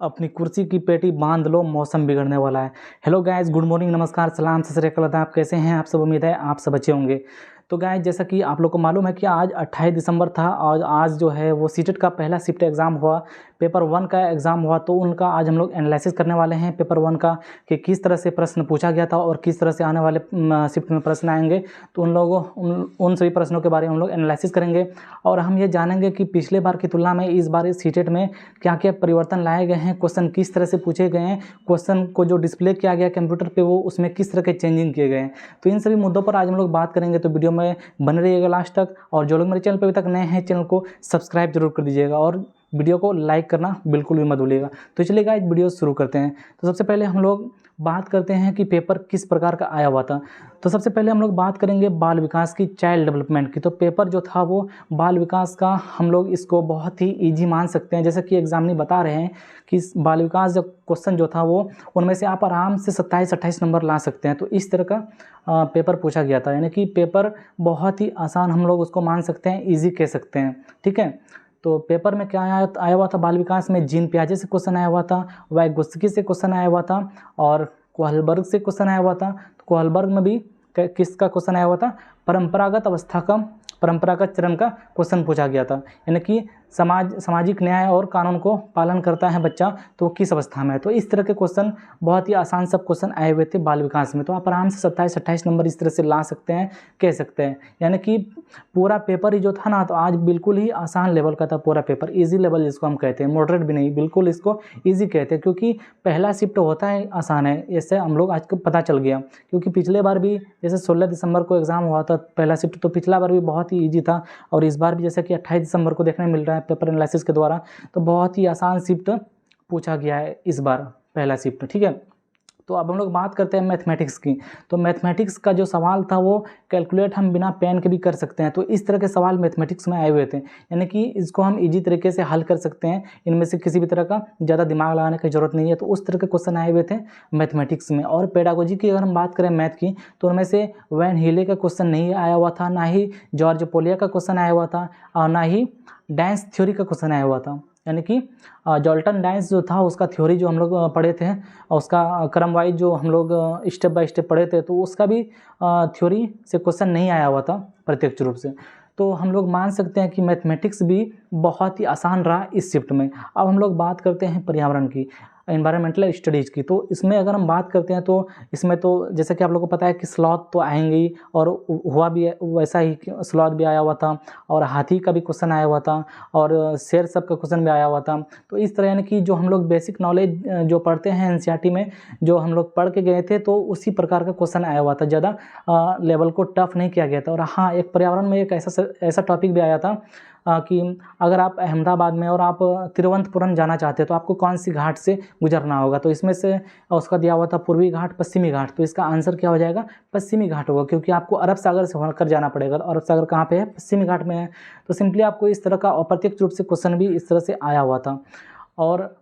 अपनी कुर्सी की पेटी बांध लो, मौसम बिगड़ने वाला है। हेलो गाइस, गुड मॉर्निंग, नमस्कार, सलाम, सत श्री अकाल। आप कैसे हैं? आप सब, उम्मीद है आप सब अच्छे होंगे। तो गाइस, जैसा कि आप लोग को मालूम है कि आज 28 दिसंबर था और आज जो है वो सीटेट का पहला शिफ्ट एग्ज़ाम हुआ, पेपर 1 का एग्ज़ाम हुआ। तो उनका आज हम लोग एनालिसिस करने वाले हैं पेपर 1 का, कि किस तरह से प्रश्न पूछा गया था और किस तरह से आने वाले शिफ्ट में प्रश्न आएंगे। तो उन सभी प्रश्नों के बारे में हम लोग एनालिसिस करेंगे और हम ये जानेंगे कि पिछले बार की तुलना में इस बार इस सीटेट में क्या क्या परिवर्तन लाए गए हैं, क्वेश्चन किस तरह से पूछे गए हैं, क्वेश्चन को जो डिस्प्ले किया गया कंप्यूटर पे वो उसमें किस तरह के चेंजिंग किए गए हैं। तो इन सभी मुद्दों पर आज हम लोग बात करेंगे। तो वीडियो में बने रहिएगा लास्ट तक, और जो लोग मेरे चैनल पर अभी तक नए हैं चैनल को सब्सक्राइब जरूर कर दीजिएगा और वीडियो को लाइक करना बिल्कुल भी मत भूलिएगा। तो चलिए गाइस, वीडियो शुरू करते हैं। तो सबसे पहले हम लोग बात करते हैं कि पेपर किस प्रकार का आया हुआ था। तो सबसे पहले हम लोग बात करेंगे बाल विकास की, चाइल्ड डेवलपमेंट की। तो पेपर जो था वो बाल विकास का, हम लोग इसको बहुत ही इजी मान सकते हैं। जैसे कि एग्जामिनी बता रहे हैं कि बाल विकास जो क्वेश्चन जो था वो उनमें से आप आराम से 27-28 नंबर ला सकते हैं। तो इस तरह का पेपर पूछा गया था, यानी कि पेपर बहुत ही आसान हम लोग उसको मान सकते हैं, ईजी कह सकते हैं। ठीक है, तो पेपर में क्या आया हुआ था बाल विकास में, जीन पियाजे से क्वेश्चन आया हुआ था, वाइगोत्स्की से क्वेश्चन आया हुआ था और कोहलबर्ग से क्वेश्चन आया हुआ था। तो कोहलबर्ग में भी किसका क्वेश्चन आया हुआ था, परंपरागत चरण का क्वेश्चन पूछा गया था। यानी कि सामाजिक न्याय और कानून को पालन करता है बच्चा, तो किस अवस्था में है। तो इस तरह के क्वेश्चन, बहुत ही आसान सब क्वेश्चन आए हुए थे बाल विकास में। तो आप आराम से 27-28 नंबर इस तरह से ला सकते हैं, कह सकते हैं। यानी कि पूरा पेपर ही जो था ना, तो आज बिल्कुल ही आसान लेवल का था पूरा पेपर, इजी लेवल जिसको हम कहते हैं, मॉडरेट भी नहीं, बिल्कुल इसको ईजी कहते हैं। क्योंकि पहला शिफ्ट होता है आसान है, इससे हम लोग आज को पता चल गया। क्योंकि पिछले बार भी जैसे 16 दिसंबर को एग्ज़ाम हुआ था पहला शिफ्ट, तो पिछला बार भी बहुत ही ईजी था और इस बार भी जैसे कि 28 दिसंबर को देखने मिल रहा है पेपर एनालिसिस के द्वारा, तो बहुत ही आसान शिफ्ट पूछा गया है इस बार पहला शिफ्ट। ठीक है, तो अब हम लोग बात करते हैं मैथमेटिक्स की। तो मैथमेटिक्स का जो सवाल था वो कैलकुलेट हम बिना पेन के भी कर सकते हैं। तो इस तरह के सवाल मैथमेटिक्स में आए हुए थे, यानी कि इसको हम इजी तरीके से हल कर सकते हैं, इनमें से किसी भी तरह का ज़्यादा दिमाग लगाने की जरूरत नहीं है। तो उस तरह के क्वेश्चन आए हुए थे मैथमेटिक्स में। और पेडागोजी की अगर हम बात करें मैथ की, तो उनमें से वैन हीले का क्वेश्चन नहीं आया हुआ था, ना ही जॉर्ज पोलिया का क्वेश्चन आया हुआ था और ना ही डांस थ्योरी का क्वेश्चन आया हुआ था। यानी कि जॉल्टन डांस जो था उसका थ्योरी जो हम लोग पढ़े थे और उसका क्रम वाइज जो हम लोग स्टेप बाय स्टेप पढ़े थे, तो उसका भी थ्योरी से क्वेश्चन नहीं आया हुआ था प्रत्यक्ष रूप से। तो हम लोग मान सकते हैं कि मैथमेटिक्स भी बहुत ही आसान रहा इस शिफ्ट में। अब हम लोग बात करते हैं पर्यावरण की, एनवायरमेंटल स्टडीज़ की। तो इसमें अगर हम बात करते हैं तो इसमें तो जैसे कि आप लोगों को पता है कि स्लॉथ तो आएंगे ही, और हुआ भी वैसा ही, स्लॉथ भी आया हुआ था और हाथी का भी क्वेश्चन आया हुआ था और शेर सब का क्वेश्चन भी आया हुआ था। तो इस तरह यानी कि जो हम लोग बेसिक नॉलेज जो पढ़ते हैं एनसीईआरटी में, जो हम लोग पढ़ के गए थे, तो उसी प्रकार का क्वेश्चन आया हुआ था, ज़्यादा लेवल को टफ नहीं किया गया था। और हाँ, एक पर्यावरण में एक ऐसा टॉपिक भी आया था कि अगर आप अहमदाबाद में और आप तिरुवनंतपुरम जाना चाहते हैं तो आपको कौन सी घाट से गुजरना होगा। तो इसमें से उसका दिया हुआ था पूर्वी घाट, पश्चिमी घाट। तो इसका आंसर क्या हो जाएगा, पश्चिमी घाट होगा, क्योंकि आपको अरब सागर से होकर जाना पड़ेगा। तो अरब सागर कहाँ पे है, पश्चिमी घाट में है। तो सिंपली आपको इस तरह का अप्रत्यक्ष रूप से क्वेश्चन भी इस तरह से आया हुआ था। और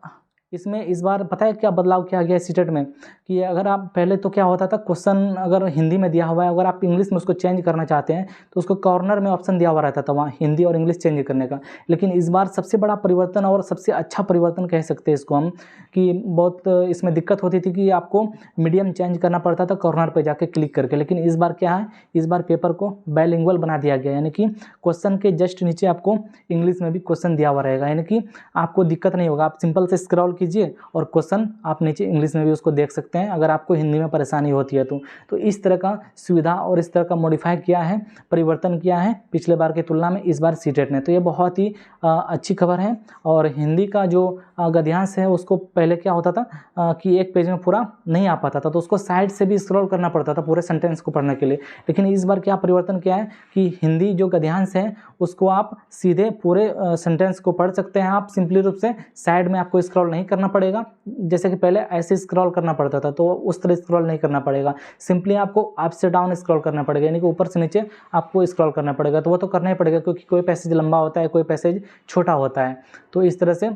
इसमें इस बार पता है क्या बदलाव किया गया सीटेट में, कि अगर आप पहले तो क्या होता था, क्वेश्चन अगर हिंदी में दिया हुआ है, अगर आप इंग्लिश में उसको चेंज करना चाहते हैं तो उसको कॉर्नर में ऑप्शन दिया हुआ रहता था वहाँ हिंदी और इंग्लिश चेंज करने का। लेकिन इस बार सबसे बड़ा परिवर्तन और सबसे अच्छा परिवर्तन कह सकते हैं इसको हम, कि बहुत इसमें दिक्कत होती थी कि आपको मीडियम चेंज करना पड़ता था कॉर्नर पर जाके क्लिक करके। लेकिन इस बार क्या है, इस बार पेपर को बाइलिंगुअल बना दिया गया, यानी कि क्वेश्चन के जस्ट नीचे आपको इंग्लिश में भी क्वेश्चन दिया हुआ रहेगा। यानी कि आपको दिक्कत नहीं होगा, आप सिंपल से स्क्रॉल कीजिए और क्वेश्चन आप नीचे इंग्लिश में भी उसको देख सकते हैं अगर आपको हिंदी में परेशानी होती है तो इस तरह का सुविधा और इस तरह का मॉडिफाई किया है, परिवर्तन किया है पिछले बार की तुलना में इस बार सीटेट ने। तो ये बहुत ही अच्छी खबर है। और हिंदी का जो गद्यांश है उसको पहले क्या होता था कि एक पेज में पूरा नहीं आ पाता था, तो उसको साइड से भी स्क्रॉल करना पड़ता था पूरे सेंटेंस को पढ़ने के लिए। लेकिन इस बार क्या परिवर्तन किया है कि हिंदी जो गद्यांश है उसको आप सीधे पूरे सेंटेंस को पढ़ सकते हैं। आप सिंपली रूप से साइड में आपको स्क्रॉल नहीं करना पड़ेगा, जैसे कि पहले ऐसे स्क्रॉल करना पड़ता था, तो उस तरह स्क्रॉल नहीं करना पड़ेगा। सिंपली आपको अप से डाउन स्क्रॉल करना पड़ेगा, यानी कि ऊपर से नीचे आपको स्क्रॉल करना पड़ेगा। तो वो तो करना ही पड़ेगा, क्योंकि कोई पैसेज लंबा होता है, कोई पैसेज छोटा होता है। तो इस तरह से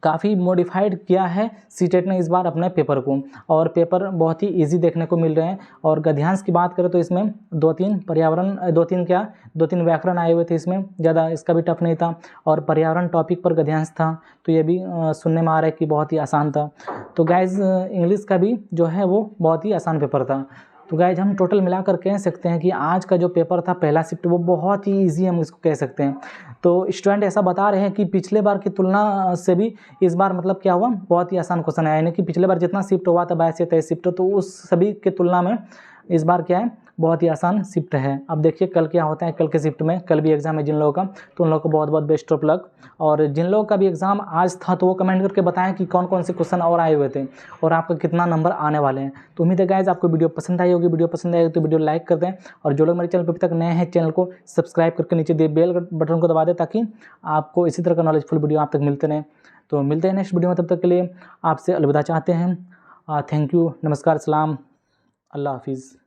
काफ़ी मॉडिफाइड किया है सीटेट ने इस बार अपने पेपर को, और पेपर बहुत ही इजी देखने को मिल रहे हैं। और गद्यांश की बात करें तो इसमें 2-3 व्याकरण आए हुए थे, इसमें ज़्यादा इसका भी टफ नहीं था। और पर्यावरण टॉपिक पर गद्यांश था, तो ये भी सुनने में आ रहा है कि बहुत ही आसान था। तो गाइज़ इंग्लिश का भी जो है वो बहुत ही आसान पेपर था। तो गाइज हम टोटल मिलाकर कह सकते हैं कि आज का जो पेपर था पहला शिफ्ट, वो बहुत ही इजी हम इसको कह सकते हैं। तो स्टूडेंट ऐसा बता रहे हैं कि पिछले बार की तुलना से भी इस बार मतलब क्या हुआ, बहुत ही आसान क्वेश्चन आया। यानी कि पिछले बार जितना शिफ्ट हुआ था 22 से 23 शिफ्ट, तो उस सभी की तुलना में इस बार क्या है, बहुत ही आसान शिफ्ट है। अब देखिए कल क्या होता है, कल के शिफ्ट में, कल भी एग्जाम है जिन लोगों का, तो उन लोगों को बहुत बहुत बेस्ट ऑफ लक। और जिन लोगों का भी एग्जाम आज था तो वो कमेंट करके बताएं कि कौन कौन से क्वेश्चन और आए हुए थे और आपका कितना नंबर आने वाले हैं। तो उम्मीद है गाइज आपको वीडियो पसंद आई होगी। वीडियो पसंद आएगी तो वीडियो लाइक कर दें, और जो लोग मेरे चैनल पर अभी तक नए हैं चैनल को सब्सक्राइब करके नीचे दिए बेल बटन को दबा दें, ताकि आपको इसी तरह का नॉलेजफुल वीडियो आप तक मिलते रहें। तो मिलते हैं नेक्स्ट वीडियो में, तब तक के लिए आपसे अलविदा चाहते हैं। थैंक यू, नमस्कार, सलाम, अल्लाह हाफिज़।